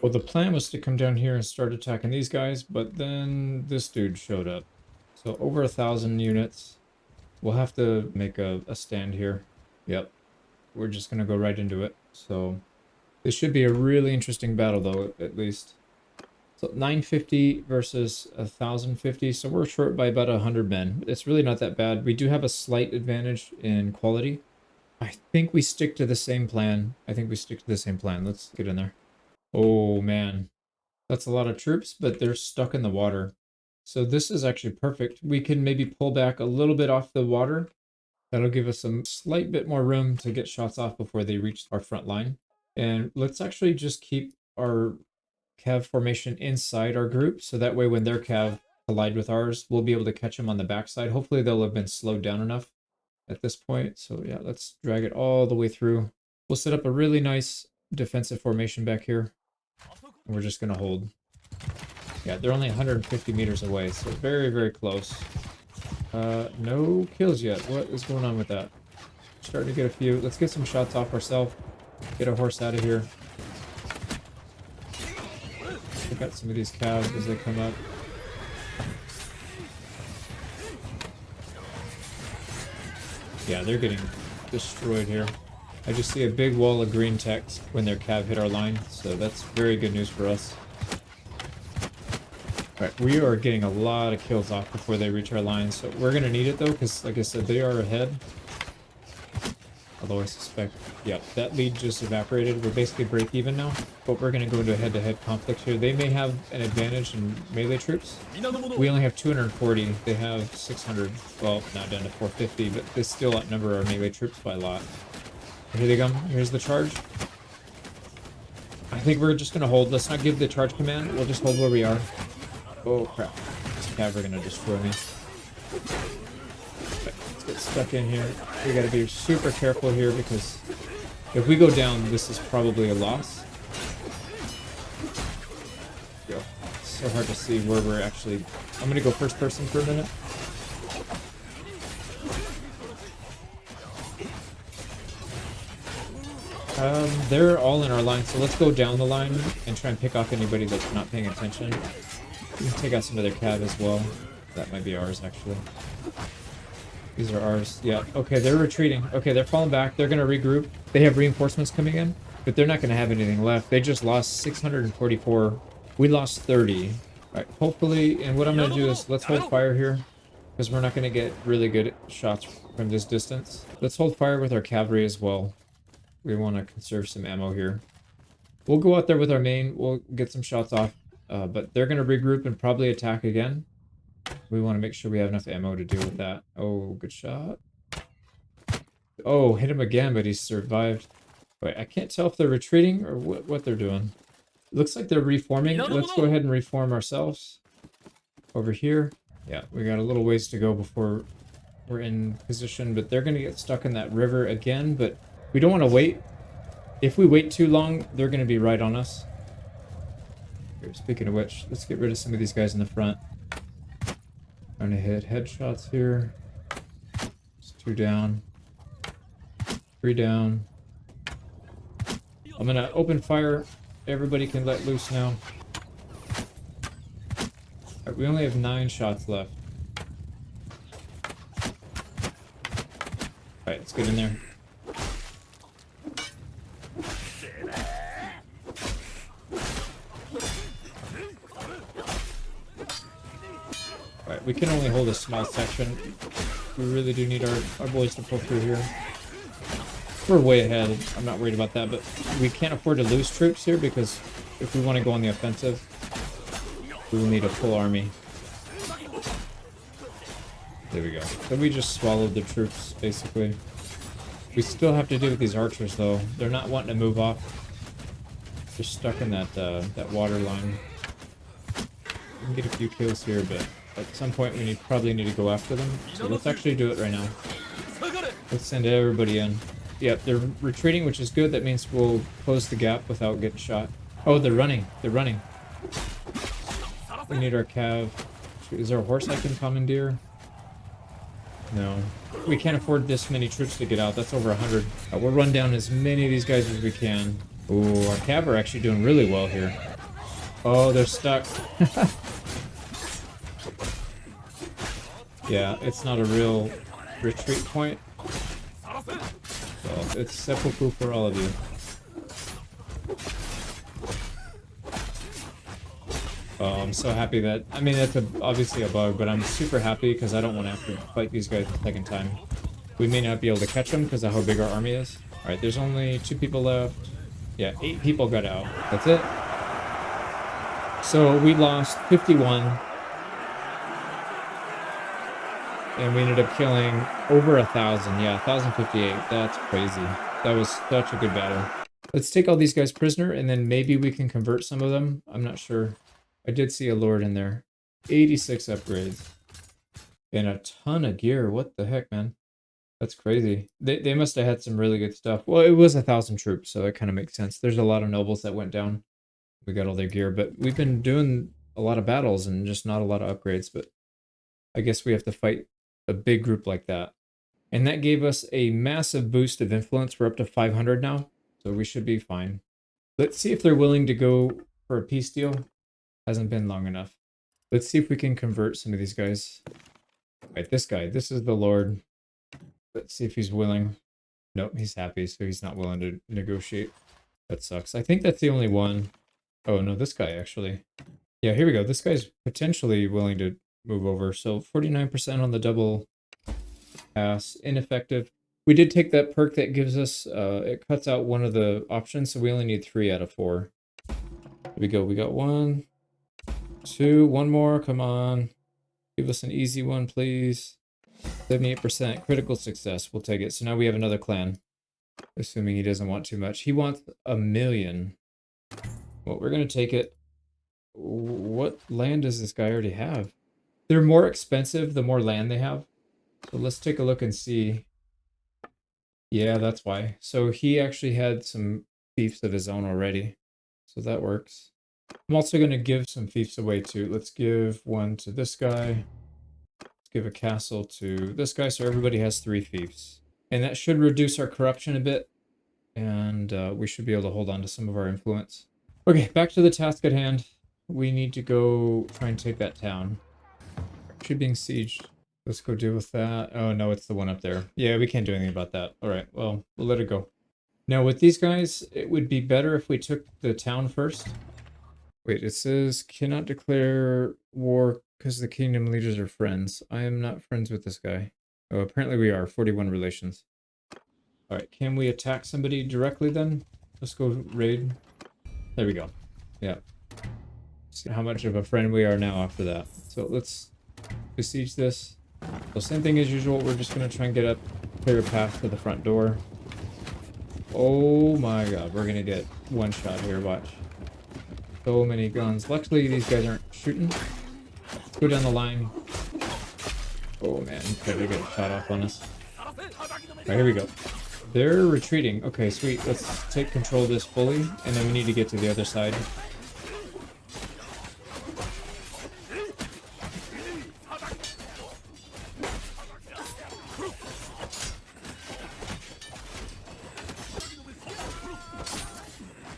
Well, the plan was to come down here and start attacking these guys, but then this dude showed up. So over 1,000 units. We'll have to make a stand here. Yep. We're just going to go right into it. So this should be a really interesting battle, though, at least. So 950 versus 1,050. So we're short by about 100 men. It's really not that bad. We do have a slight advantage in quality. I think we stick to the same plan. Let's get in there. Oh, man. That's a lot of troops, but they're stuck in the water. So this is actually perfect. We can maybe pull back a little bit off the water. That'll give us some slight bit more room to get shots off before they reach our front line. And let's actually just keep our cav formation inside our group, so that way when their cav collide with ours, we'll be able to catch them on the backside. Hopefully they'll have been slowed down enough at this point. So yeah, let's drag it all the way through. We'll set up a really nice defensive formation back here. And we're just gonna hold. Yeah, they're only 150 meters away, so very, very close. No kills yet. What is going on with that? Starting to get a few. Let's get some shots off ourselves. Get a horse out of here. Look at some of these calves as they come up. Yeah, they're getting destroyed here. I just see a big wall of green text when their cav hit our line, so that's very good news for us. Alright, we are getting a lot of kills off before they reach our line, so we're going to need it though, because like I said, they are ahead. Although I suspect, yeah, that lead just evaporated. We're basically break even now, but we're going to go into a head-to-head conflict here. They may have an advantage in melee troops. We only have 240. They have 600. Well, now down to 450, but they still outnumber our melee troops by a lot. Here they come. Here's the charge. I think we're just going to hold. Let's not give the charge command. We'll just hold where we are. Oh, crap. This cav are going to destroy me. Let's get stuck in here. We got to be super careful here because if we go down, this is probably a loss. Yo, it's so hard to see where we're actually... I'm going to go first person for a minute. They're all in our line, so let's go down the line and try and pick off anybody that's not paying attention. We can take out some of their cav as well. That might be ours, actually. These are ours. Yeah. Okay, they're retreating. Okay, they're falling back. They're going to regroup. They have reinforcements coming in, but they're not going to have anything left. They just lost 644. We lost 30. All right, hopefully, and what I'm going to do is let's hold fire here because we're not going to get really good shots from this distance. Let's hold fire with our cavalry as well. We want to conserve some ammo here. We'll go out there with our main. We'll get some shots off, but they're going to regroup and probably attack again. We want to make sure we have enough ammo to deal with that. Oh, good shot. Oh, hit him again, but he survived. Wait, I can't tell if they're retreating or what they're doing. It looks like they're reforming. Let's go ahead and reform ourselves. Over here. Yeah, we got a little ways to go before we're in position, but they're going to get stuck in that river again, but we don't want to wait. If we wait too long, they're going to be right on us. Here, speaking of which, let's get rid of some of these guys in the front. Trying to hit headshots here. It's 2 down. 3 down. I'm gonna open fire. Everybody can let loose now. Right, we only have 9 shots left. Alright, let's get in there. Alright, we can only hold a small section. We really do need our boys to pull through here. We're way ahead. I'm not worried about that, but we can't afford to lose troops here because if we want to go on the offensive, we will need a full army. There we go. So we just swallowed the troops, basically. We still have to deal with these archers, though. They're not wanting to move off. They're stuck in that water line. We can get a few kills here, but at some point we probably need to go after them. So let's actually do it right now. Let's send everybody in. Yep, they're retreating, which is good. That means we'll close the gap without getting shot. Oh, they're running. They're running. We need our cav. Is there a horse I can commandeer? No. We can't afford this many troops to get out. That's over 100. We'll run down as many of these guys as we can. Ooh, our cav are actually doing really well here. Oh, they're stuck. Yeah, it's not a real retreat point. So it's seppuku for all of you. Oh, I'm so happy that... I mean, that's obviously a bug, but I'm super happy because I don't want to have to fight these guys a second time. We may not be able to catch them because of how big our army is. Alright, there's only 2 people left. Yeah, 8 people got out. That's it. So we lost 51. And we ended up killing over 1,000. Yeah, 1,058. That's crazy. That was such a good battle. Let's take all these guys prisoner, and then maybe we can convert some of them. I'm not sure. I did see a lord in there. 86 upgrades. And a ton of gear. What the heck, man? That's crazy. They must have had some really good stuff. Well, it was 1,000 troops, so that kind of makes sense. There's a lot of nobles that went down. We got all their gear, but we've been doing a lot of battles and just not a lot of upgrades, but I guess we have to fight a big group like that. And that gave us a massive boost of influence. We're up to 500 now, so we should be fine. Let's see if they're willing to go for a peace deal. Hasn't been long enough. Let's see if we can convert some of these guys. Right, this guy, this is the Lord. Let's see if he's willing. Nope, he's happy, so he's not willing to negotiate. That sucks. I think that's the only one. Oh, no, this guy, actually. Yeah, here we go. This guy's potentially willing to move over. So 49% on the double pass. Ineffective. We did take that perk that gives us, it cuts out one of the options, so we only need 3 out of 4. Here we go. We got 1, 2, 1 more. Come on. Give us an easy one, please. 78% critical success. We'll take it. So now we have another clan. Assuming he doesn't want too much. He wants 1 million. Well, we're going to take it. What land does this guy already have? They're more expensive the more land they have. So let's take a look and see. Yeah, that's why. So he actually had some fiefs of his own already. So that works. I'm also going to give some fiefs away too. Let's give one to this guy. Let's give a castle to this guy. So everybody has 3 fiefs. And that should reduce our corruption a bit. And we should be able to hold on to some of our influence. Okay, back to the task at hand. We need to go try and take that town. Actually being sieged. Let's go deal with that. Oh no, it's the one up there. Yeah, we can't do anything about that. Alright, well, we'll let it go. Now with these guys, it would be better if we took the town first. Wait, it says cannot declare war because the kingdom leaders are friends. I am not friends with this guy. Oh, apparently we are. 41 relations. Alright, can we attack somebody directly then? Let's go raid. There we go. Yeah. See how much of a friend we are now after that. So let's besiege this. So same thing as usual. We're just going to try and get up, clear a path to the front door. Oh my god, we're going to get one shot here, watch. So many guns. Luckily, these guys aren't shooting. Let's go down the line. Oh man, okay, they get shot off on us. Alright, here we go. They're retreating. Okay, sweet. Let's take control of this fully, and then we need to get to the other side.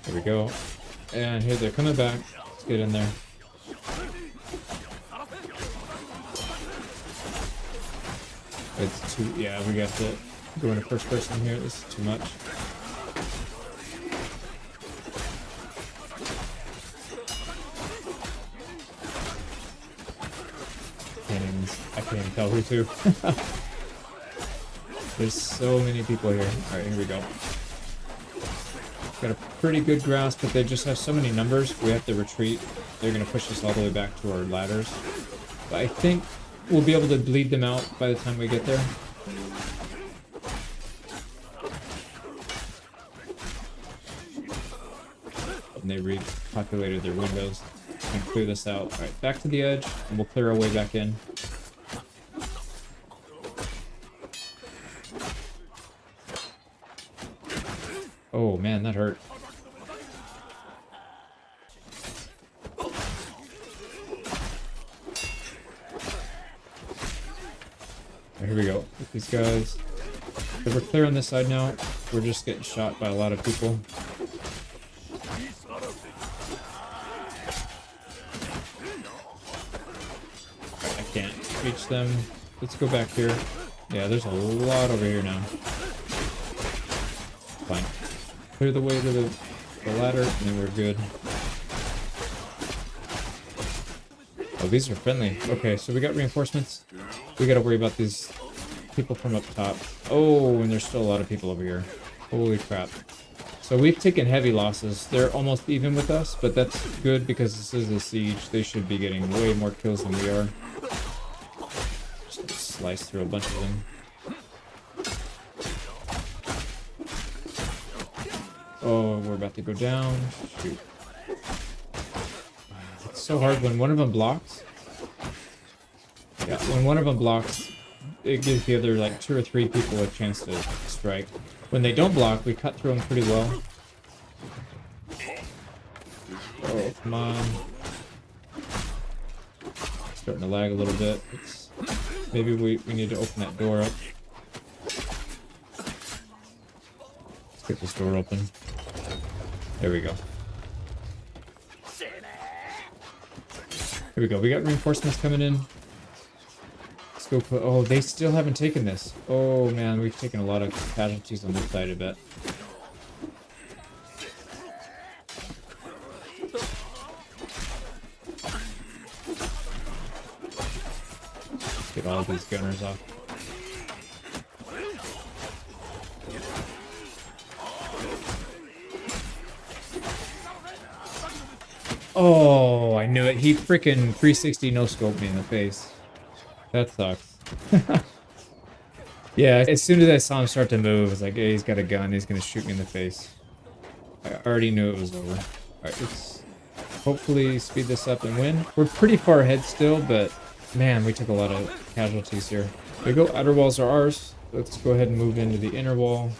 There we go. And here they're coming back. Let's get in there. It's too... yeah, we got to go into first person here. This is too much. I can't even tell who to. There's so many people here. Alright, here we go. Got a pretty good grasp, but they just have so many numbers. We have to retreat. They're going to push us all the way back to our ladders. But I think we'll be able to bleed them out by the time we get there. And they repopulated their windows and clear this out. Alright, back to the edge, and we'll clear our way back in. Oh man, that hurt. Here we go with these guys. So we're clear on this side now. We're just getting shot by a lot of people. reach them. Let's go back here. Yeah, there's a lot over here now. Fine. Clear the way to the ladder, and then we're good. Oh, these are friendly. Okay, so we got reinforcements. We gotta worry about these people from up top. Oh, and there's still a lot of people over here. Holy crap. So we've taken heavy losses. They're almost even with us, but that's good because this is a siege. They should be getting way more kills than we are. Just slice through a bunch of them. Oh, we're about to go down. Shoot. It's so hard when one of them blocks. Yeah, when one of them blocks, it gives the other like 2 or 3 people a chance to strike. When they don't block, we cut through them pretty well. Oh, come on. Starting to lag a little bit. Maybe we need to open that door up. Let's get this door open. There we go. Here we go. We got reinforcements coming in. Let's go put... Oh, they still haven't taken this. Oh, man. We've taken a lot of casualties on this side, I bet. Let's get all these gunners off. Oh, I knew it. He freaking 360 no-scoped me in the face. That sucks. Yeah, as soon as I saw him start to move, I was like, hey, he's got a gun. He's going to shoot me in the face. I already knew it was over. Alright, let's hopefully speed this up and win. We're pretty far ahead still, but man, we took a lot of casualties here. There we go. Outer walls are ours. Let's go ahead and move into the inner wall.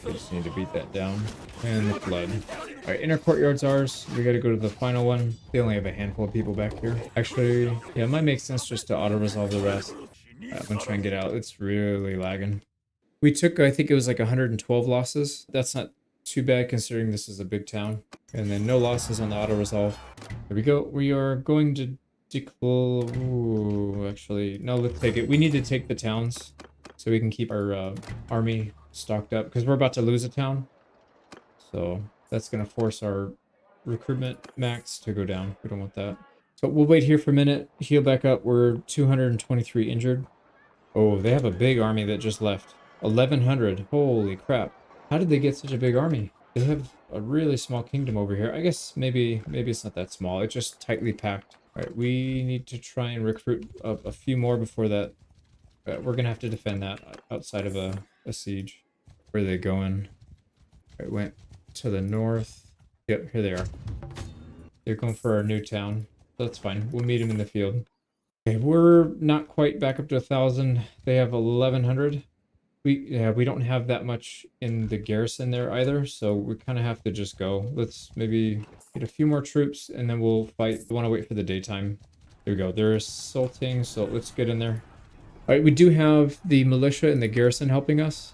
We just need to beat that down. And the flood. Alright, inner courtyard's ours. We gotta go to the final one. They only have a handful of people back here. Actually, yeah, it might make sense just to auto-resolve the rest. I'm gonna try and get out. It's really lagging. We took, I think it was like 112 losses. That's not too bad considering this is a big town. And then no losses on the auto-resolve. There we go. We are going to declare... Ooh, actually, no, let's take it. We need to take the towns so we can keep our army stocked up because we're about to lose a town. So that's going to force our recruitment max to go down. We don't want that. So we'll wait here for a minute, heal back up. We're 223 injured. Oh, they have a big army that just left. 1,100. Holy crap. How did they get such a big army? They have a really small kingdom over here. I guess maybe it's not that small. It's just tightly packed. All right, we need to try and recruit a few more before that. We're going to have to defend that outside of a siege. Where are they going? It went to the north. Yep, here they are. They're going for our new town. That's fine. We'll meet them in the field. Okay, we're not quite back up to 1,000. They have 1,100. We don't have that much in the garrison there either, so we kind of have to just go. Let's maybe get a few more troops and then we'll fight. We want to wait for the daytime. There we go. They're assaulting, so let's get in there. All right, we do have the militia and the garrison helping us,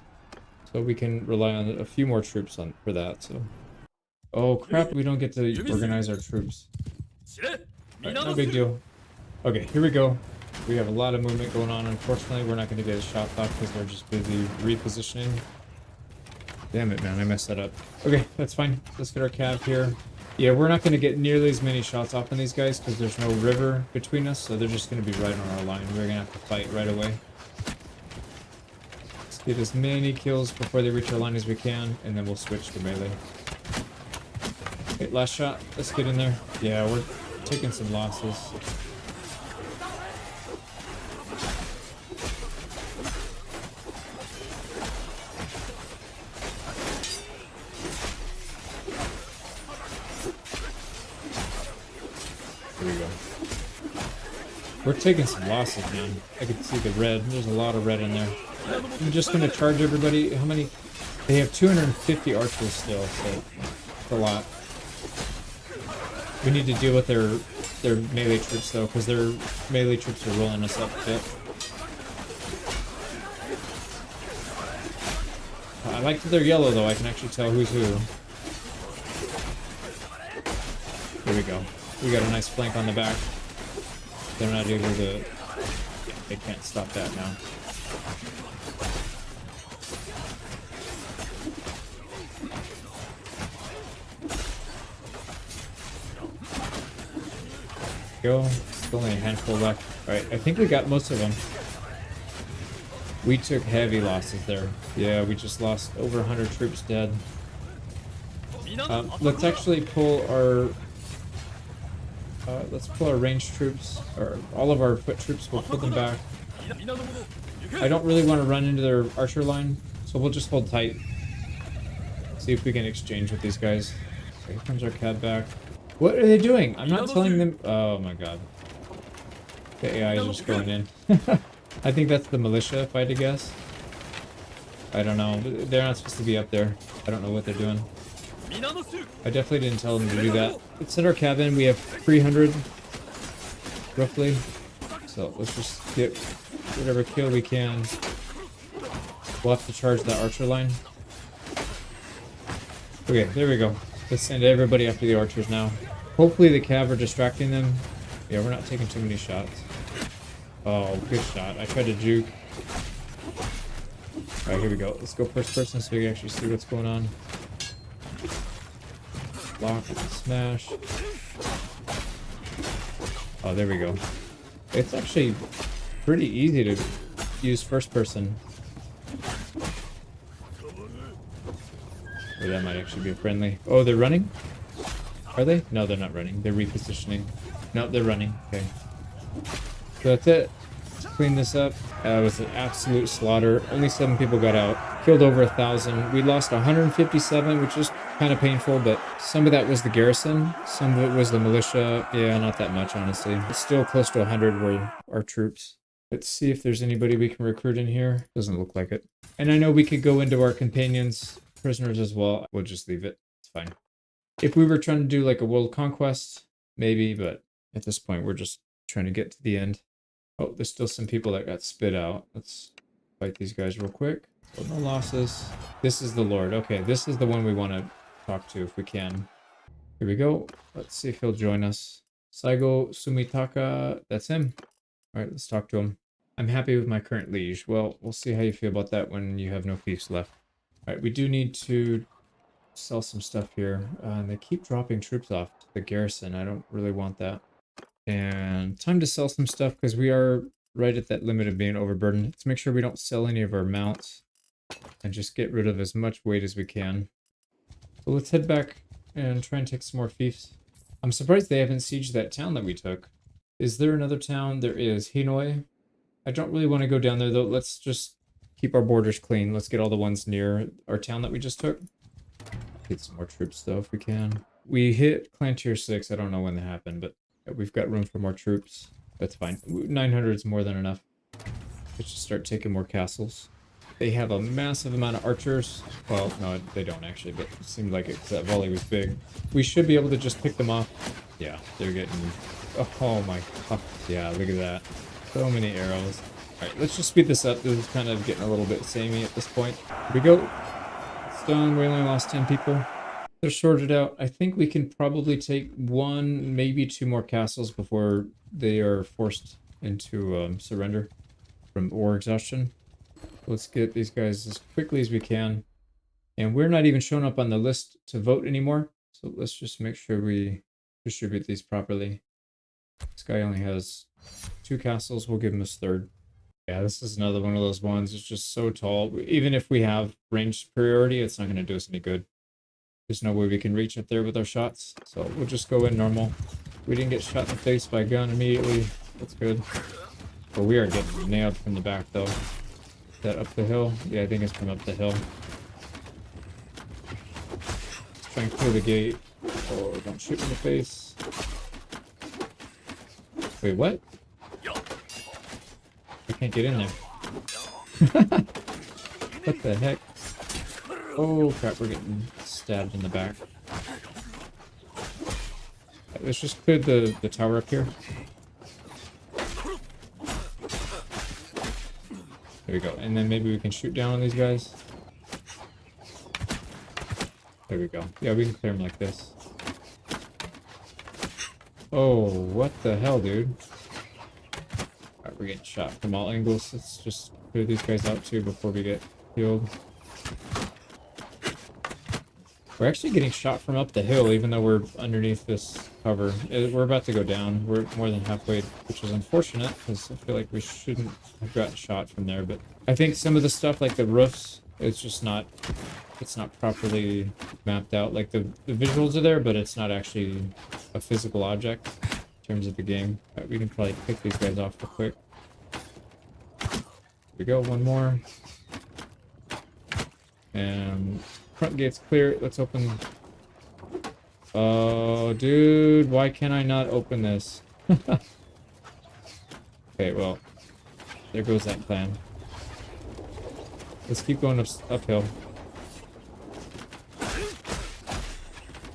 so we can rely on a few more troops for that. So, oh crap, we don't get to organize our troops. Right, no big deal. Okay, here we go. We have a lot of movement going on. Unfortunately, we're not going to get a shot off because they're just busy repositioning. Damn it, man, I messed that up. Okay, that's fine. Let's get our cav here. Yeah, we're not going to get nearly as many shots off on these guys because there's no river between us, so they're just going to be right on our line. We're going to have to fight right away. Let's get as many kills before they reach our line as we can, and then we'll switch to melee. Okay, last shot. Let's get in there. Yeah, we're taking some losses. Here we go. We're taking some losses, man. I can see the red. There's a lot of red in there. I'm just going to charge everybody. How many? They have 250 archers still, so it's a lot. We need to deal with their melee troops, though, because their melee troops are rolling us up a bit. I like that they're yellow, though. I can actually tell who's who. Here we go. We got a nice flank on the back. They're not able to... They can't stop that now. Go. There's only a handful left. Alright, I think we got most of them. We took heavy losses there. Yeah, we just lost over 100 troops dead. Let's actually pull our... let's pull our ranged troops, or all of our foot troops, we'll pull them back. I don't really want to run into their archer line, so we'll just hold tight. See if we can exchange with these guys. So here comes our cab back. What are they doing? I'm not telling them... Oh my god. The AI is just going in. I think that's the militia, if I had to guess. I don't know. They're not supposed to be up there. I don't know what they're doing. I definitely didn't tell them to do that. Let's set our cabin. We have 300, roughly. So let's just get whatever kill we can. We'll have to charge that archer line. Okay, there we go. Let's send everybody after the archers now. Hopefully the cav are distracting them. Yeah, we're not taking too many shots. Oh, good shot. I tried to juke. Alright, here we go. Let's go first person so we can actually see what's going on. Block, smash. Oh, there we go. It's actually pretty easy to use first person. Or that might actually be a friendly. Oh, they're running? Are they? No, they're not running. They're repositioning. No, they're running. Okay. So that's it. Let's clean this up. It was an absolute slaughter. Only 7 people got out. Killed over 1,000. We lost 157, which is kind of painful, but some of that was the garrison. Some of it was the militia. Yeah, not that much, honestly. It's still close to 100 were our troops. Let's see if there's anybody we can recruit in here. Doesn't look like it. And I know we could go into our companions, prisoners as well. We'll just leave it. It's fine. If we were trying to do like a world conquest, maybe, but at this point, we're just trying to get to the end. Oh, there's still some people that got spit out. Let's fight these guys real quick. Oh, no losses. This is the Lord. Okay, this is the one we want to talk to if we can. Here we go. Let's see if he'll join us. Saigo Sumitaka. That's him. All right, let's talk to him. I'm happy with my current liege. Well, we'll see how you feel about that when you have no fiefs left. All right, we do need to sell some stuff here. And they keep dropping troops off to the garrison. I don't really want that. And time to sell some stuff because we are right at that limit of being overburdened. Let's make sure we don't sell any of our mounts and just get rid of as much weight as we can. So let's head back and try and take some more fiefs. I'm surprised they haven't sieged that town that we took. Is there another town? There is. Hinoi. I don't really want to go down there though. Let's just keep our borders clean. Let's get all the ones near our town that we just took. Get some more troops though if we can. We hit clan tier 6. I don't know when that happened, but we've got room for more troops. That's fine. 900 is more than enough. Let's just start taking more castles. They have a massive amount of archers. Well, no, they don't actually, but it seemed like it because that volley was big. We should be able to just pick them off. Yeah, they're getting... Oh my god. Yeah, look at that. So many arrows. Alright, let's just speed this up. This is kind of getting a little bit samey at this point. Here we go. It's done. We only lost 10 people. They're sorted out. I think we can probably take 1, maybe 2 more castles before they are forced into surrender from war exhaustion. Let's get these guys as quickly as we can. And we're not even showing up on the list to vote anymore. So let's just make sure we distribute these properly. This guy only has 2 castles. We'll give him his 3rd. Yeah, this is another one of those ones. It's just so tall. Even if we have range superiority, it's not going to do us any good. There's no way we can reach up there with our shots. So we'll just go in normal. We didn't get shot in the face by a gun immediately. That's good. But we are getting nailed from the back though. Is that up the hill? Yeah, I think it's from up the hill. Let's try and clear the gate. Oh, don't shoot me in the face. Wait, what? I can't get in there. What the heck? Oh crap, we're getting stabbed in the back. Let's just clear the tower up here. There we go. And then maybe we can shoot down on these guys. There we go. Yeah, we can clear them like this. Oh, what the hell, dude? We're getting shot from all angles. Let's just clear these guys out too before we get killed. We're actually getting shot from up the hill, even though we're underneath this cover. We're about to go down. We're more than halfway, which is unfortunate, because I feel like we shouldn't have gotten shot from there. But I think some of the stuff, like the roofs, it's just not, it's not properly mapped out. Like the visuals are there, but it's not actually a physical object in terms of the game. We can probably pick these guys off real quick. Here we go, one more. And front gate's clear. Let's open. Oh, dude, why can't I not open this? Okay, well, there goes that plan. Let's keep going uphill.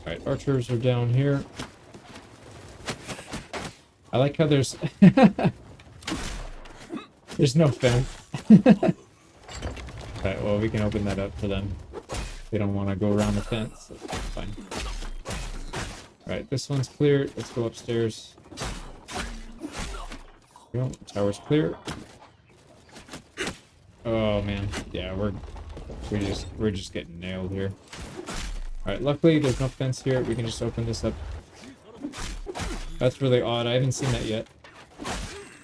Alright, archers are down here. I like how there's there's no fence. Alright, well, we can open that up for them. They don't want to go around the fence. That's fine. Alright, this one's clear. Let's go upstairs. There we go. Tower's clear. Oh man, yeah, we're just getting nailed here. Alright, luckily there's no fence here. We can just open this up. That's really odd. I haven't seen that yet.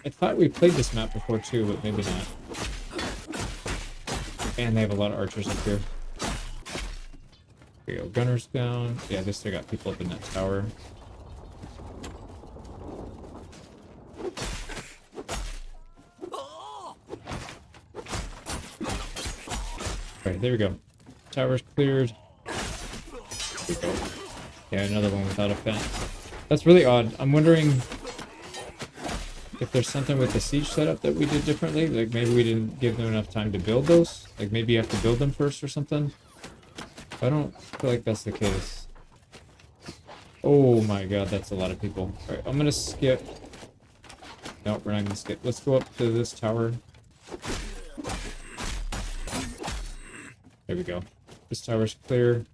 I thought we played this map before too, but maybe not. And they have a lot of archers up here. Here we go, gunners down. Yeah, they still got people up in that tower. Alright, there we go. Tower's cleared. There we go. Yeah, another one without a fence. That's really odd. I'm wondering if there's something with the siege setup that we did differently. Like maybe we didn't give them enough time to build those. Like maybe you have to build them first or something. I don't feel like that's the case. Oh my god, that's a lot of people. Alright, I'm gonna skip. Nope, we're not gonna skip. Let's go up to this tower. There we go. This tower's clear.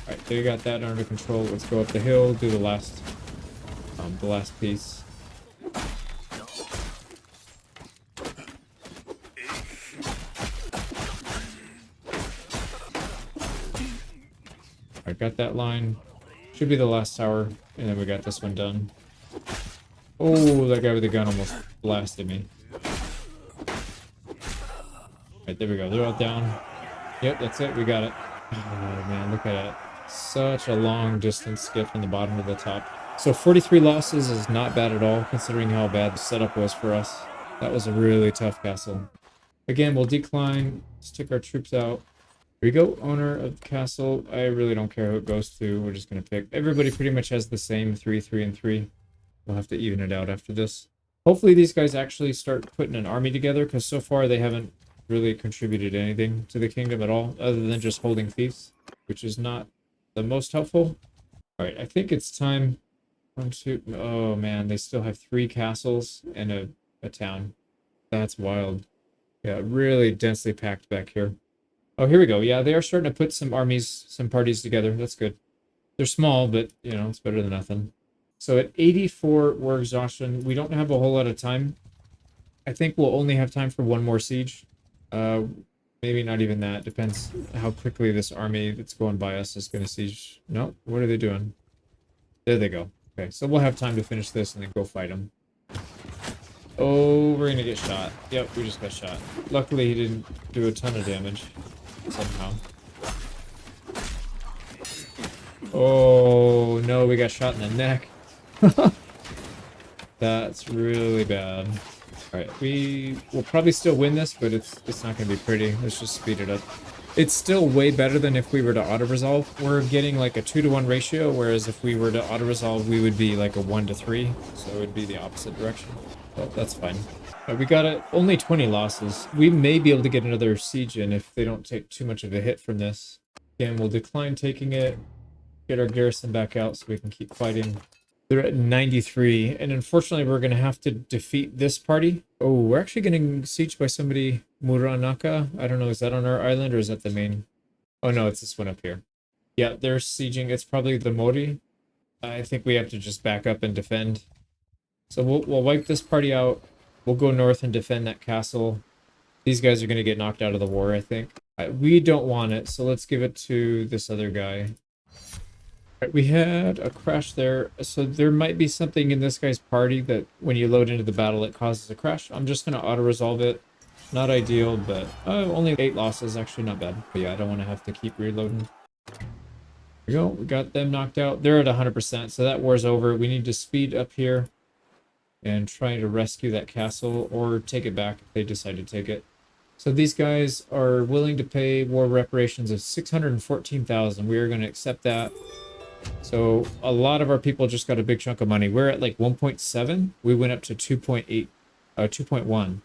Alright, they got that under control. Let's go up the hill, do the last piece. I got that line. Should be the last tower, and then we got this one done. Oh, that guy with the gun almost blasted me. Alright, there we go. They're all down. Yep, that's it. We got it. Oh man, look at it. Such a long distance skip from the bottom to the top. So 43 losses is not bad at all, considering how bad the setup was for us. That was a really tough castle. Again, we'll decline. Let's take our troops out. Here we go, owner of the castle. I really don't care who it goes to. We're just going to pick. Everybody pretty much has the same 3, 3, and 3. We'll have to even it out after this. Hopefully these guys actually start putting an army together, because so far they haven't really contributed anything to the kingdom at all, other than just holding fiefs, which is not the most helpful. Alright, I think it's time. 1, 2. Oh man, they still have 3 castles and a town. That's wild. Yeah, really densely packed back here. Oh, here we go. Yeah, they are starting to put some armies, some parties together. That's good. They're small, but, you know, it's better than nothing. So at 84 war exhaustion, we don't have a whole lot of time. I think we'll only have time for one more siege. Maybe not even that. Depends how quickly this army that's going by us is going to siege. No, what are they doing? There they go. Okay, so we'll have time to finish this and then go fight them. Oh, we're going to get shot. Yep, we just got shot. Luckily, he didn't do a ton of damage. Somehow. Oh, no, we got shot in the neck. That's really bad. Alright, we will probably still win this, but it's not going to be pretty. Let's just speed it up. It's still way better than if we were to auto-resolve. We're getting like a 2-to-1 ratio, whereas if we were to auto-resolve, we would be like a 1-to-3. So it would be the opposite direction. But that's fine. We got only 20 losses. We may be able to get another siege in if they don't take too much of a hit from this. Again, we'll decline taking it, get our garrison back out so we can keep fighting. They're at 93, and unfortunately we're going to have to defeat this party. Oh, we're actually getting sieged by somebody, Muranaka. I don't know, is that on our island or is that the main? Oh no, it's this one up here. Yeah, they're sieging. It's probably the Mori. I think we have to just back up and defend. So we'll wipe this party out. We'll go north and defend that castle. These guys are going to get knocked out of the war, I think. We don't want it, so let's give it to this other guy. Right, we had a crash there, so there might be something in this guy's party that when you load into the battle, it causes a crash. I'm just going to auto-resolve it. Not ideal, but only 8 losses, actually not bad. But yeah, I don't want to have to keep reloading. There we go, we got them knocked out. They're at 100%, so that war's over. We need to speed up here and try to rescue that castle or take it back if they decide to take it. So these guys are willing to pay war reparations of 614,000. We are going to accept that. So a lot of our people just got a big chunk of money. We're at like 1.7. We went up to 2.8, 2.1.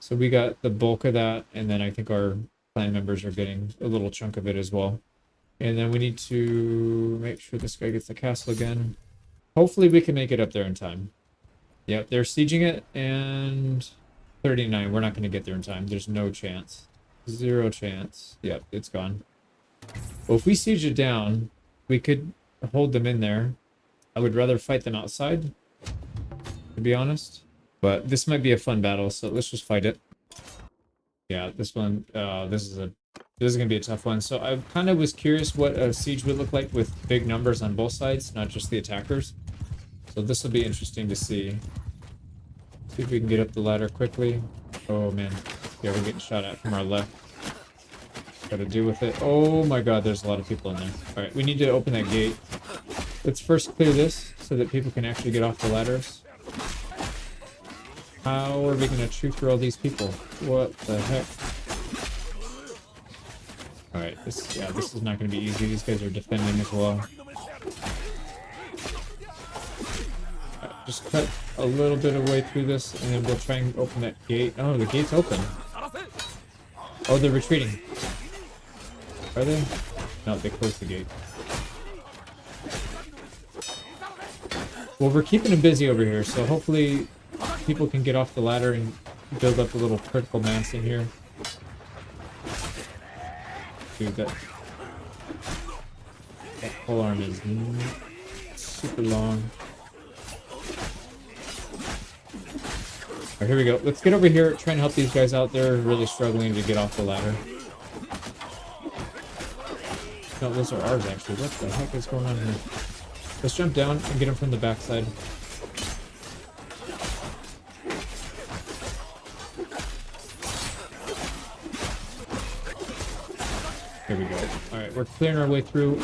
So we got the bulk of that, and then I think our clan members are getting a little chunk of it as well. And then we need to make sure this guy gets the castle again. Hopefully we can make it up there in time. Yep, they're sieging it, and 39. We're not going to get there in time. There's no chance. 0 chance. Yep, it's gone. Well, if we siege it down, we could hold them in there. I would rather fight them outside, to be honest. But this might be a fun battle, so let's just fight it. Yeah, this one, this is gonna be a tough one. So I kind of was curious what a siege would look like with big numbers on both sides, not just the attackers. So this will be interesting to see. See if we can get up the ladder quickly. Oh man, yeah, we're getting shot at from our left. Got to deal with it. Oh my god, there's a lot of people in there. All right, we need to open that gate. Let's first clear this so that people can actually get off the ladders. How are we gonna chew through all these people? What the heck? All right, this is not gonna be easy. These guys are defending as well. Just cut a little bit of way through this, and then we'll try and open that gate. Oh, the gate's open. Oh, they're retreating. Are they? No, they closed the gate. Well, we're keeping them busy over here, so hopefully people can get off the ladder and build up a little critical mass in here. Dude, that pole arm is super long. Alright, here we go. Let's get over here, try and help these guys out. They're really struggling to get off the ladder. No, those are ours, actually. What the heck is going on here? Let's jump down and get them from the backside. Here we go. Alright, we're clearing our way through.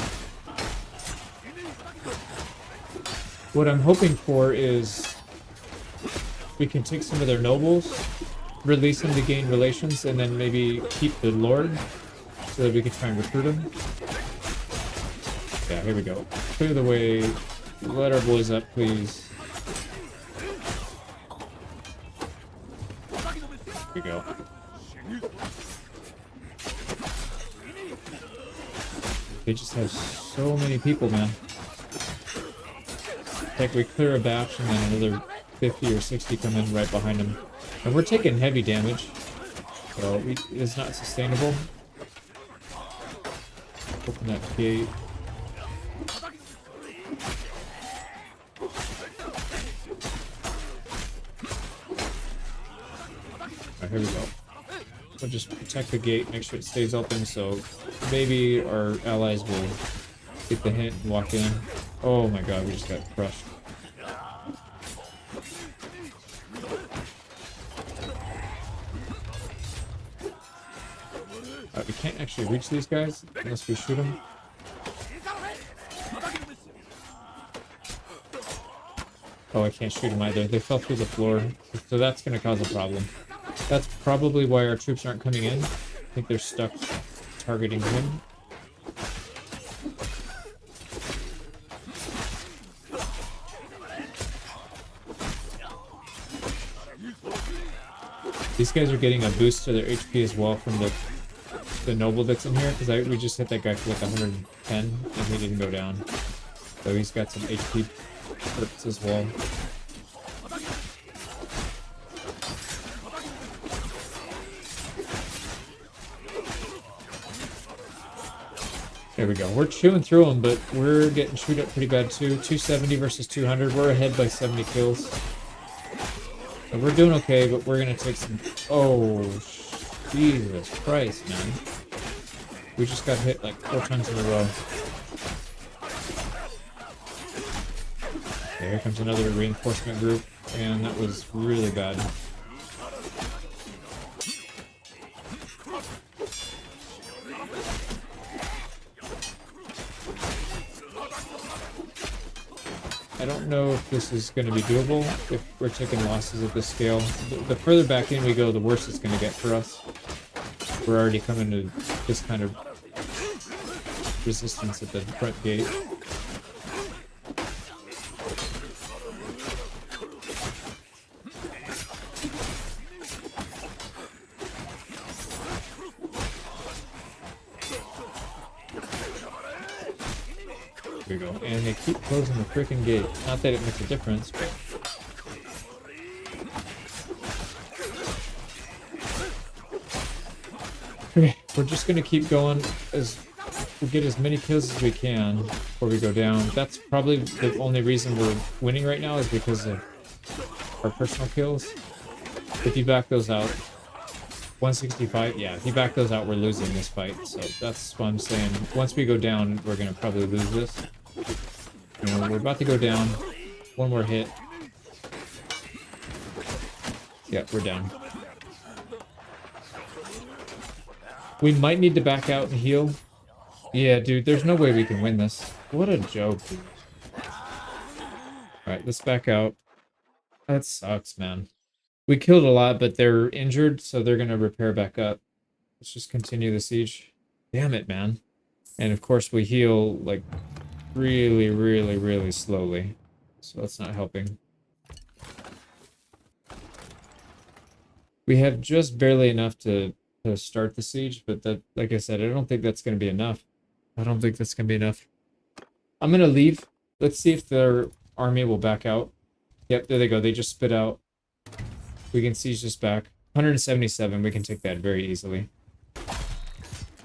What I'm hoping for is we can take some of their nobles, release them to gain relations, and then maybe keep the lord so that we can try and recruit them. Yeah, here we go. Clear the way. Let our boys up, please. Here we go. They just have so many people, man. Like we clear a batch and then another 50 or 60 come in right behind them. And we're taking heavy damage. So it's not sustainable. Open that gate. Alright, here we go. We'll just protect the gate, make sure it stays open, so maybe our allies will get the hint and walk in. Oh my god, we just got crushed. We can't actually reach these guys unless we shoot them. Oh, I can't shoot them either. They fell through the floor, so that's going to cause a problem. That's probably why our troops aren't coming in. I think they're stuck targeting him. These guys are getting a boost to their HP as well from the noble that's in here, because we just hit that guy for like 110 and he didn't go down. So he's got some HP perks as well. There we go. We're chewing through them, but we're getting chewed up pretty bad too. 270 versus 200. We're ahead by 70 kills. And we're doing okay, but we're gonna take some... Oh, Jesus Christ, man. We just got hit like 4 times in a row. Okay, here comes another reinforcement group, and that was really bad. I don't know if this is going to be doable if we're taking losses at this scale. The further back in we go, the worse it's going to get for us. We're already coming to this kind of resistance at the front gate. There we go. And they keep closing the freaking gate. Not that it makes a difference, but... Okay, we're just gonna keep going as we'll get as many kills as we can before we go down. That's probably the only reason we're winning right now is because of our personal kills. If you back those out, 165, yeah, if you back those out, we're losing this fight. So that's what I'm saying. Once we go down, we're gonna probably lose this. You know, we're about to go down. One more hit. Yeah, we're down. We might need to back out and heal. Yeah, dude, there's no way we can win this. What a joke, dude. Alright, let's back out. That sucks, man. We killed a lot, but they're injured, so they're gonna repair back up. Let's just continue the siege. Damn it, man. And of course we heal, like, really, really, really slowly. So that's not helping. We have just barely enough to start the siege, but that, like I said, I don't think that's going to be enough. I don't think that's going to be enough. I'm going to leave. Let's see if their army will back out. Yep, there they go. They just spit out. We can siege this back. 177. We can take that very easily.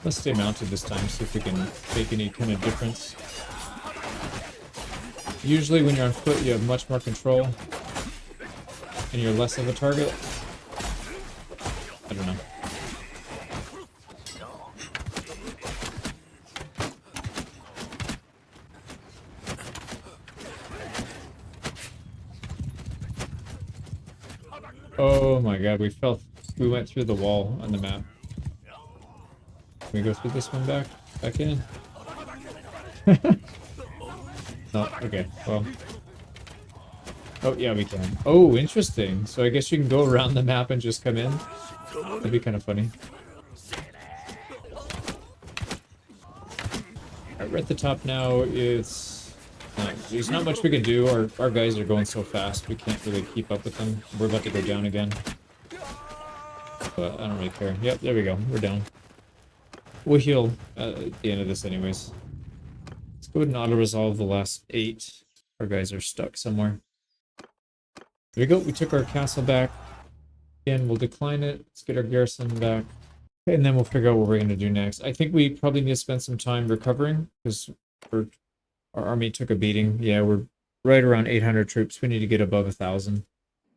Let's stay mounted this time, see if we can make any kind of difference. Usually when you're on foot, you have much more control. And you're less of a target. I don't know. Oh my god, we went through the wall on the map. Can we go through this one back in? No, okay, well. Oh yeah, we can. Oh, interesting. So I guess you can go around the map and just come in. That'd be kind of funny. Alright, we're at the top now. There's not much we can do. Our guys are going so fast, we can't really keep up with them. We're about to go down again. But I don't really care. Yep, there we go. We're down. We'll heal at the end of this anyways. Let's go ahead and auto-resolve the last 8. Our guys are stuck somewhere. There we go. We took our castle back. Again, we'll decline it. Let's get our garrison back. And then we'll figure out what we're going to do next. I think we probably need to spend some time recovering because our army took a beating. Yeah, we're right around 800 troops. We need to get above 1,000.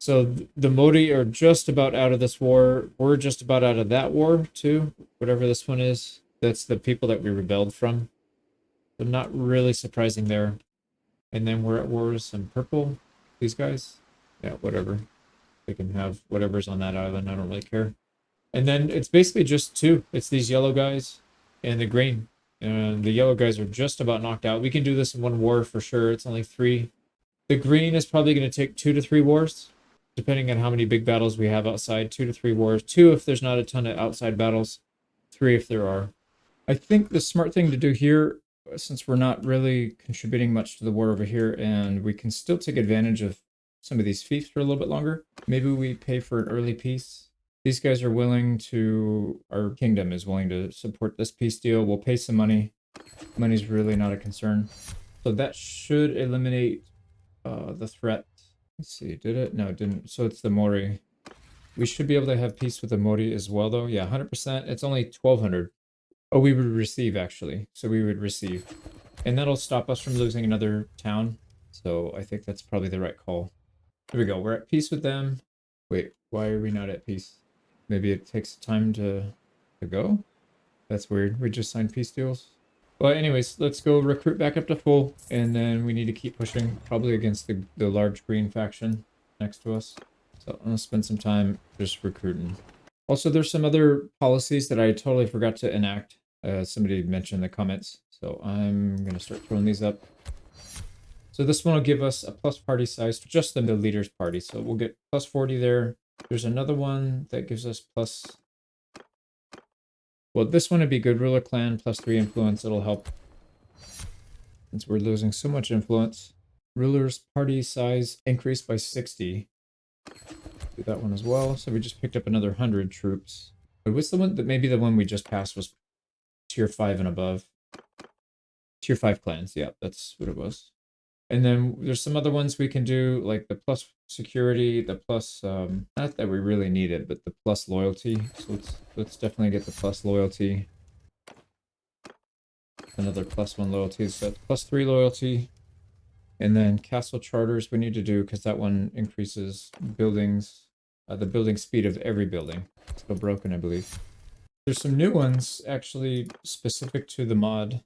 So the Modi are just about out of this war. We're just about out of that war too. Whatever this one is. That's the people that we rebelled from. So not really surprising there. And then we're at war with some purple. These guys. Yeah, whatever. They can have whatever's on that island. I don't really care. And then it's basically just 2. It's these yellow guys and the green. And the yellow guys are just about knocked out. We can do this in 1 war for sure. It's only 3. The green is probably going to take 2 to 3 wars, depending on how many big battles we have outside. 2 to 3 wars. 2 if there's not a ton of outside battles. 3 if there are. I think the smart thing to do here, since we're not really contributing much to the war over here, and we can still take advantage of some of these fiefs for a little bit longer, maybe we pay for an early peace. These guys are willing to, our kingdom is willing to support this peace deal. We'll pay some money. Money's really not a concern. So that should eliminate the threat. Let's see, did it? No, it didn't. So it's the Mori. We should be able to have peace with the Mori as well, though. Yeah, 100%. It's only 1,200. Oh, we would receive, actually. So we would receive. And that'll stop us from losing another town. So I think that's probably the right call. Here we go. We're at peace with them. Wait, why are we not at peace? Maybe it takes time to go? That's weird. We just signed peace deals. Well, anyways, let's go recruit back up to full, and then we need to keep pushing, probably against the large green faction next to us. So I'm gonna spend some time just recruiting. Also, there's some other policies that I totally forgot to enact. Somebody mentioned in the comments, so I'm gonna start throwing these up. So this one will give us a plus party size to just the leader's party. So we'll get plus 40 there. There's another one that gives us plus... Well, this one would be good. Ruler clan, plus 3 influence. It'll help. Since we're losing so much influence. Ruler's party size increased by 60. Do that one as well. So we just picked up another 100 troops. But what's the one that maybe the one we just passed was tier 5 and above? Tier 5 clans. Yeah, that's what it was. And then there's some other ones we can do, like the plus security, the plus, not that we really need it, but the plus loyalty. So let's definitely get the plus loyalty. Another plus 1 loyalty, so that's plus 3 loyalty. And then castle charters we need to do, because that one increases buildings, the building speed of every building. It's still broken, I believe. There's some new ones, actually, specific to the mod.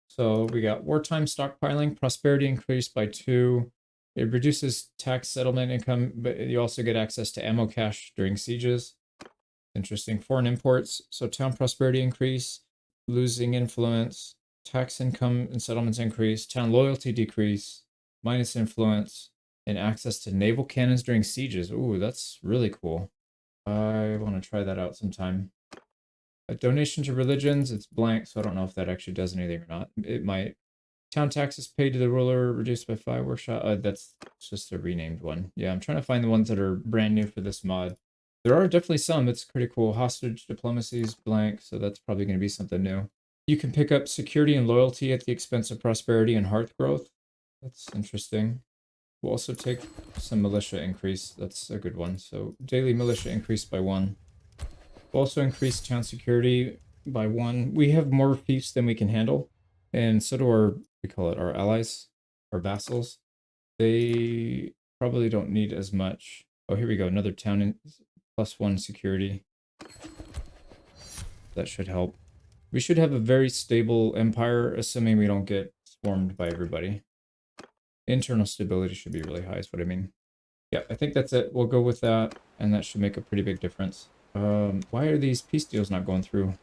So we got wartime stockpiling, prosperity increased by 2. It reduces tax settlement income, but you also get access to ammo cache during sieges. Interesting. Foreign imports. So town prosperity increase, losing influence, tax income and settlements increase, town loyalty decrease, minus influence, and access to naval cannons during sieges. Ooh, that's really cool. I want to try that out sometime. A donation to religions, it's blank, so I don't know if that actually does anything or not. It might. Town taxes paid to the ruler reduced by 5 workshop. That's just a renamed one. Yeah, I'm trying to find the ones that are brand new for this mod. There are definitely some. It's pretty cool. Hostage diplomacy is blank, so that's probably going to be something new. You can pick up security and loyalty at the expense of prosperity and hearth growth. That's interesting. We'll also take some militia increase. That's a good one. So daily militia increase by 1. We'll also increase town security by 1. We have more fiefs than we can handle. And so do our, we call it our allies, our vassals. They probably don't need as much. Oh, here we go. Another town in plus 1 security. That should help. We should have a very stable empire, assuming we don't get swarmed by everybody. Internal stability should be really high, is what I mean. Yeah, I think that's it. We'll go with that, and that should make a pretty big difference. Why are these peace deals not going through?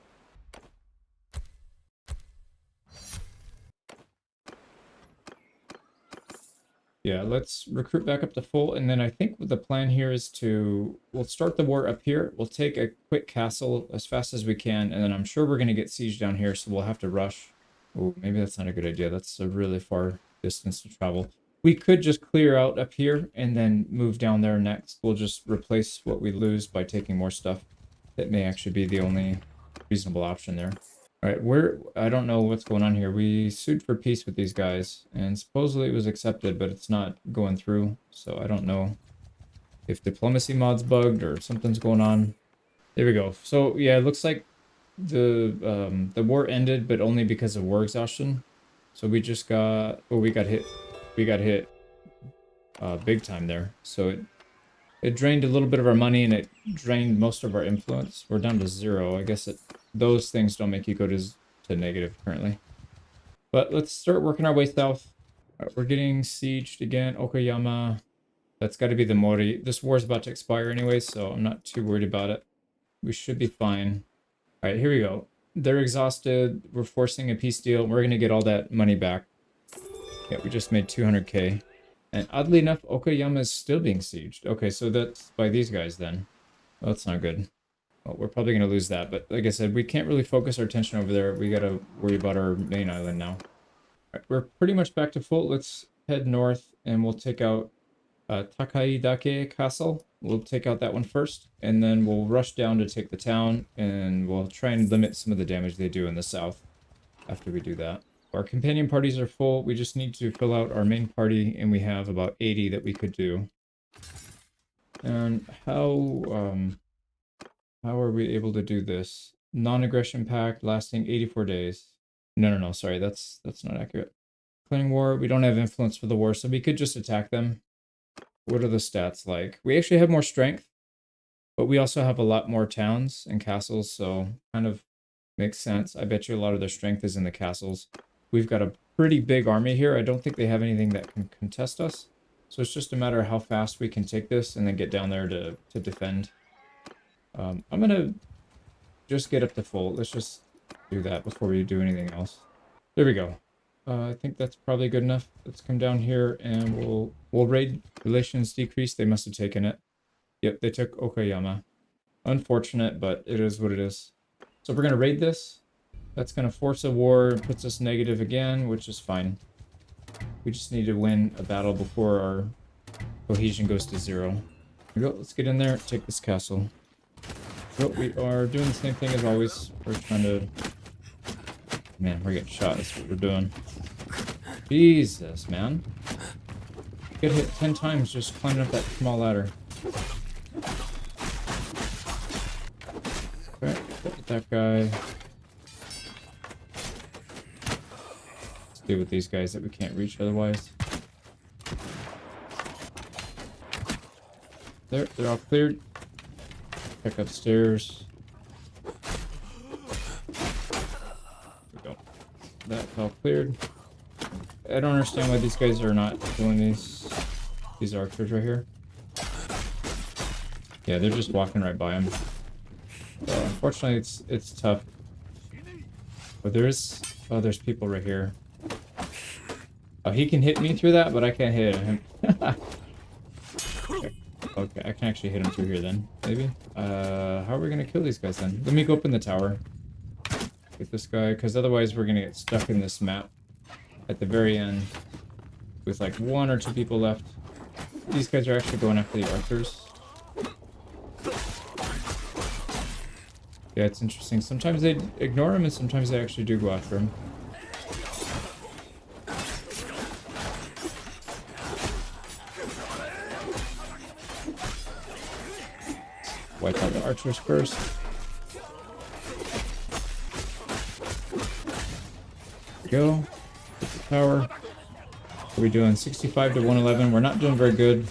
Yeah, let's recruit back up to full, and then I think the plan here is we'll start the war up here. We'll take a quick castle as fast as we can, and then I'm sure we're going to get siege down here, so we'll have to rush. Oh, maybe that's not a good idea. That's a really far distance to travel. We could just clear out up here and then move down there next. We'll just replace what we lose by taking more stuff. That may actually be the only reasonable option there. All right, I don't know what's going on here. We sued for peace with these guys, and supposedly it was accepted, but it's not going through. So I don't know if diplomacy mod's bugged or something's going on. There we go. So yeah, it looks like the war ended, but only because of war exhaustion. So we just got, oh, we got hit big time there. So it drained a little bit of our money, and it drained most of our influence. We're down to 0. I guess those things don't make you go to negative currently. But let's start working our way south. We're getting sieged again. Okayama. That's got to be the Mori. This war is about to expire anyway, so I'm not too worried about it. We should be fine. All right, here we go. They're exhausted. We're forcing a peace deal. We're going to get all that money back. Yeah, we just made 200k. And oddly enough, Okayama is still being sieged. Okay, so that's by these guys then. Well, that's not good. Well, we're probably going to lose that. But like I said, we can't really focus our attention over there. We got to worry about our main island now. All right, we're pretty much back to full. Let's head north and we'll take out Takaidake Castle. We'll take out that one first. And then we'll rush down to take the town. And we'll try and limit some of the damage they do in the south after we do that. Our companion parties are full. We just need to fill out our main party, and we have about 80 that we could do. And how are we able to do this? Non-aggression pact lasting 84 days. No, sorry, that's not accurate. Declaring war, we don't have influence for the war, so we could just attack them. What are the stats like? We actually have more strength, But we also have a lot more towns and castles, so kind of makes sense. I bet you a lot of their strength is in the castles. We've got a pretty big army here. I don't think they have anything that can contest us. So it's just a matter of how fast we can take this and then get down there to defend. I'm going to just get up to full. Let's just do that before we do anything else. There we go. I think that's probably good enough. Let's come down here and we'll raid. Relations decrease. They must have taken it. Yep, they took Okayama. Unfortunate, but it is what it is. So we're going to raid this. That's going to force a war and puts us negative again, which is fine. We just need to win a battle before our cohesion goes to 0. Here we go. Let's get in there, take this castle. So we are doing the same thing as always. We're trying to... Man, we're getting shot. That's what we're doing. Jesus, man. Get hit 10 times just climbing up that small ladder. Okay, hit that guy. Let's deal with these guys that we can't reach otherwise. There, they're all cleared. Check upstairs. There we go. That's all cleared. I don't understand why these guys are not doing these archers right here. Yeah, they're just walking right by them. So unfortunately, it's tough. But there's people right here. Oh, he can hit me through that, but I can't hit him. Okay, I can actually hit him through here then, maybe. How are we gonna kill these guys then? Let me go up in the tower with this guy, because otherwise we're gonna get stuck in this map at the very end with like 1 or 2 people left. These guys are actually going after the archers. Yeah, it's interesting. Sometimes they ignore him and sometimes they actually do go after him. Wipe out the archers first. There we go. Hit the tower. What are we doing? 65 to 111. We're not doing very good.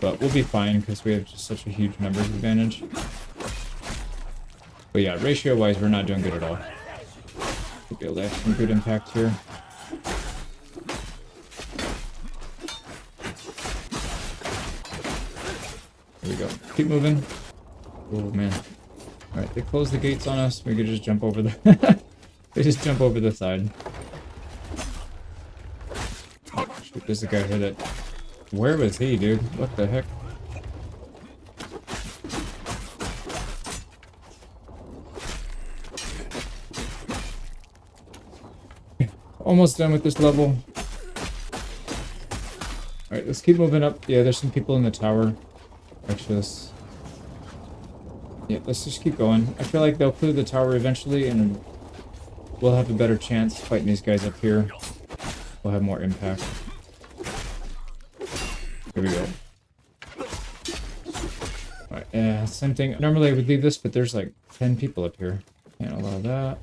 But we'll be fine because we have just such a huge numbers advantage. But yeah, ratio-wise, we're not doing good at all. We'll be able to have some good impact here. There we go. Keep moving. Oh, man. Alright, they closed the gates on us. We could just jump over the... They just jump over the side. Oh, shoot, there's a guy here that... Where was he, dude? What the heck? Almost done with this level. Alright, let's keep moving up. Yeah, there's some people in the tower. Actually, let's just keep going. I feel like they'll clear the tower eventually, and we'll have a better chance fighting these guys up here. We'll have more impact. Here we go. Alright, yeah, same thing. Normally I would leave this, but there's like 10 people up here. Can't allow that.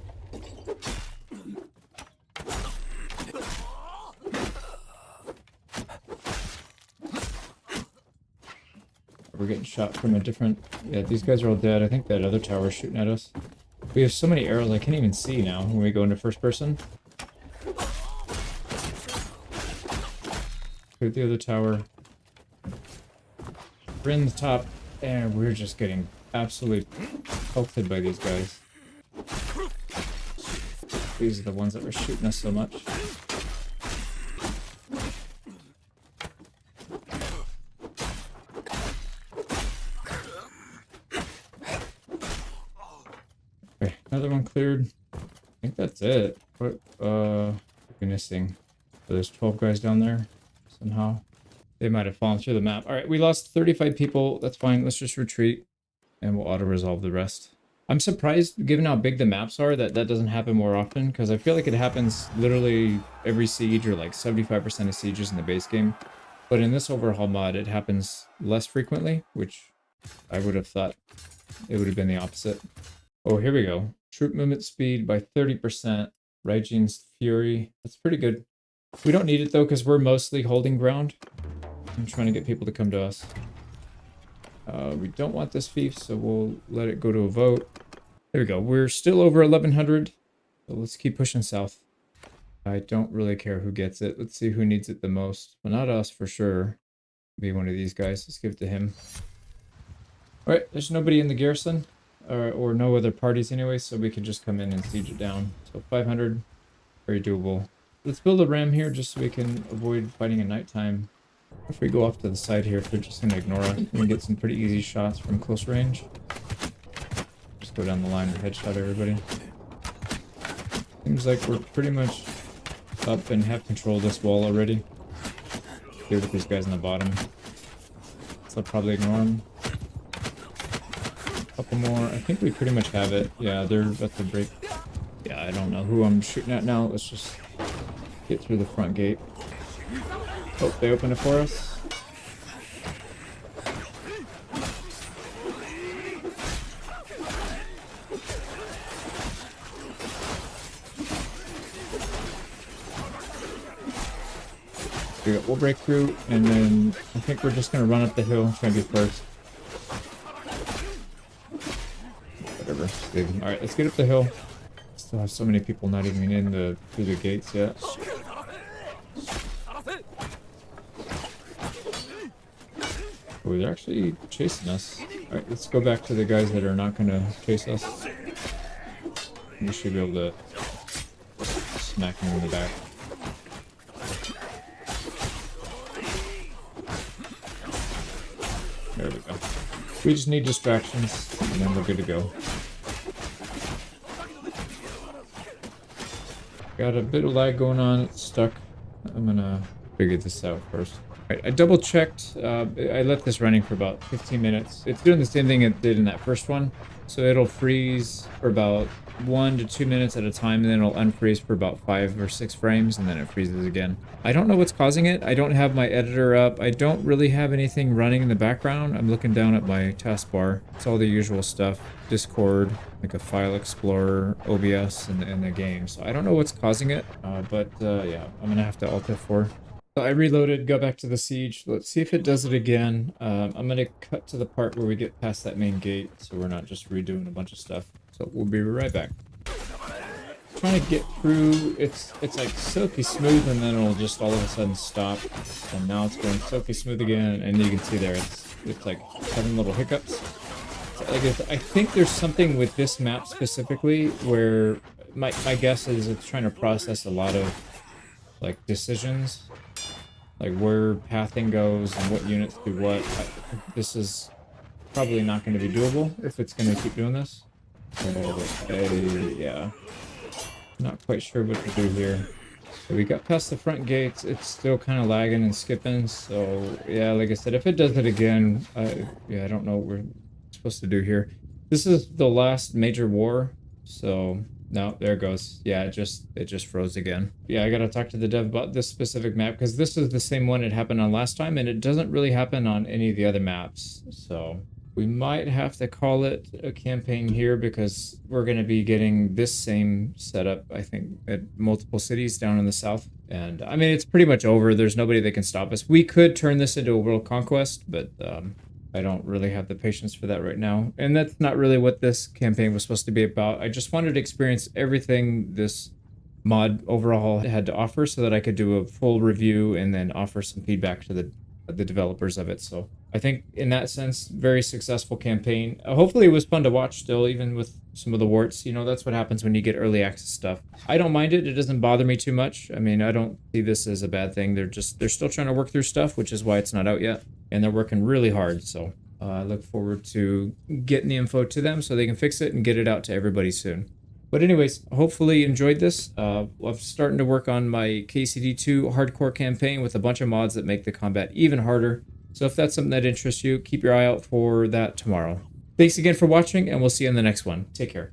We're getting shot from a different... Yeah, these guys are all dead. I think that other tower is shooting at us. We have so many arrows I can't even see now when we go into first person. Clear the other tower. We're in the top, and we're just getting absolutely pelted by these guys. These are the ones that were shooting us so much. Okay, another one cleared. I think that's it. What, missing. So there's 12 guys down there, somehow. They might have fallen through the map. Alright, we lost 35 people. That's fine. Let's just retreat, and we'll auto-resolve the rest. I'm surprised, given how big the maps are, that doesn't happen more often, because I feel like it happens literally every siege, or like 75% of sieges in the base game. But in this overhaul mod, it happens less frequently, which I would have thought it would have been the opposite. Oh, here we go. Troop movement speed by 30%. Raiji's Fury. That's pretty good. We don't need it, though, because we're mostly holding ground. I'm trying to get people to come to us. We don't want this fief, so we'll let it go to a vote. There we go. We're still over 1100. So let's keep pushing south. I don't really care who gets it. Let's see who needs it the most. Well, not us for sure. Be one of these guys. Let's give it to him. All right, there's nobody in the garrison, or no other parties anyway, so we can just come in and siege it down. So 500, very doable. Let's build a ram here just so we can avoid fighting at nighttime. If we go off to the side here, if we're just going to ignore it, we can get some pretty easy shots from close range. Just go down the line and headshot everybody. Seems like we're pretty much up and have control of this wall already. Good with these guys on the bottom. So I'll probably ignore them. Couple more. I think we pretty much have it. Yeah, they're about to break. Yeah, I don't know who I'm shooting at now. Let's just get through the front gate. Oh, they opened it for us. We'll break through, and then I think we're just going to run up the hill and try to be first. Whatever. Alright, let's get up the hill. Still have so many people not even in through the gates yet. Oh, they're actually chasing us. Alright, let's go back to the guys that are not going to chase us. We should be able to smack them in the back. There we go. We just need distractions, and then we're good to go. Got a bit of lag going on, it's stuck. I'm gonna figure this out first. Right, I double checked, I left this running for about 15 minutes. It's doing the same thing it did in that first one. So it'll freeze for about 1 to 2 minutes at a time, and then it'll unfreeze for about 5 or 6 frames, and then it freezes again. I don't know what's causing it. I don't have my editor up. I don't really have anything running in the background. I'm looking down at my taskbar. It's all the usual stuff. Discord, like a file explorer, OBS, and the game. So I don't know what's causing it, but yeah, I'm gonna have to Alt F4. So I reloaded, go back to the siege. Let's see if it does it again. I'm gonna cut to the part where we get past that main gate, so we're not just redoing a bunch of stuff. So we'll be right back. Trying to get through, it's like silky smooth, and then it'll just all of a sudden stop. And now it's going silky smooth again, and you can see there it's like having little hiccups. So I think there's something with this map specifically where my guess is it's trying to process a lot of like decisions, like where pathing goes and what units do what. This is probably not going to be doable if it's going to keep doing this. Yeah, not quite sure what to do here. So we got past the front gates. It's still kind of lagging and skipping. So yeah, like I said, if it does it again, yeah, I don't know what we're supposed to do here. This is the last major war, so no, there it goes. Yeah, it just froze again. Yeah, I gotta talk to the dev about this specific map because this is the same one it happened on last time, and it doesn't really happen on any of the other maps. So we might have to call it a campaign here because we're going to be getting this same setup, I think, at multiple cities down in the south. And I mean, it's pretty much over. There's nobody that can stop us. We could turn this into a world conquest, but I don't really have the patience for that right now. And that's not really what this campaign was supposed to be about. I just wanted to experience everything this mod overhaul had to offer so that I could do a full review and then offer some feedback to the developers of it. So I think in that sense, very successful campaign. Hopefully it was fun to watch still, even with some of the warts. You know, that's what happens when you get early access stuff. I don't mind it. It doesn't bother me too much. I mean, I don't see this as a bad thing. They're still trying to work through stuff, which is why it's not out yet. And they're working really hard. So I look forward to getting the info to them so they can fix it and get it out to everybody soon. But anyways, hopefully you enjoyed this. I'm starting to work on my KCD2 hardcore campaign with a bunch of mods that make the combat even harder. So if that's something that interests you, keep your eye out for that tomorrow. Thanks again for watching, and we'll see you in the next one. Take care.